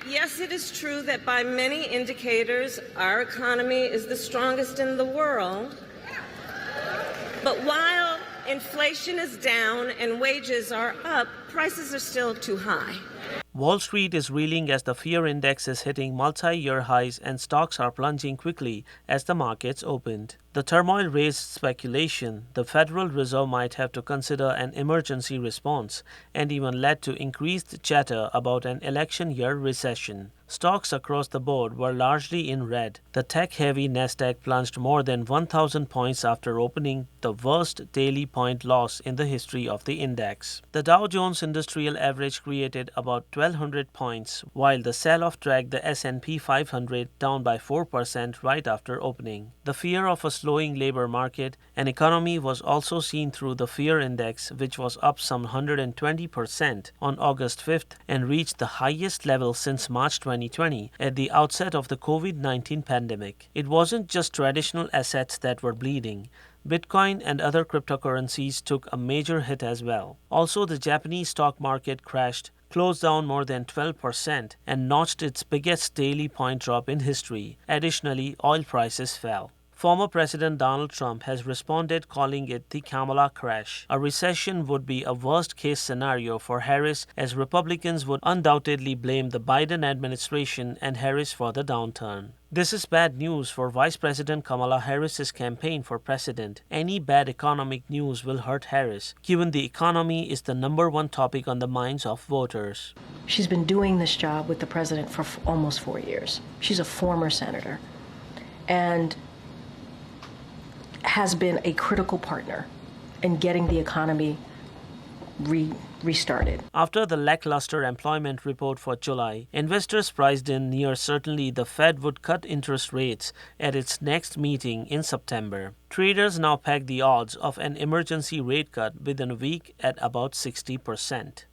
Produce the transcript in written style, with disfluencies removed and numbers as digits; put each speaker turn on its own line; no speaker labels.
Yes, it is true that by many indicators, our economy is the strongest in the world. But while inflation is down and wages are up, prices are still too high.
Wall Street is reeling as the fear index is hitting multi-year highs and stocks are plunging quickly as the markets opened. The turmoil raised speculation the Federal Reserve might have to consider an emergency response and even led to increased chatter about an election year recession. Stocks across the board were largely in red. The tech-heavy Nasdaq plunged more than 1,000 points after opening, the worst daily point loss in the history of the index. The Dow Jones Industrial Average created about 1,200 points, while the sell-off dragged the S&P 500 down by 4% right after opening. The fear of a slowing labor market and economy was also seen through the fear index, which was up some 120% on August 5th and reached the highest level since March 2020 at the outset of the COVID-19 pandemic. It wasn't just traditional assets that were bleeding. Bitcoin and other cryptocurrencies took a major hit as well. Also, the Japanese stock market crashed, closed down more than 12% and notched its biggest daily point drop in history. Additionally, oil prices fell. Former President Donald Trump has responded calling it the Kamala crash. A recession would be a worst-case scenario for Harris, as Republicans would undoubtedly blame the Biden administration and Harris for the downturn. This is bad news for Vice President Kamala Harris's campaign for president. Any bad economic news will hurt Harris, given the economy is the #1 topic on the minds of voters.
She's been doing this job with the president for almost 4 years. She's a former senator and has been a critical partner in getting the economy restarted.
After the lackluster employment report for July, investors priced in near certainly the Fed would cut interest rates at its next meeting in September. Traders now peg the odds of an emergency rate cut within a week at about 60%.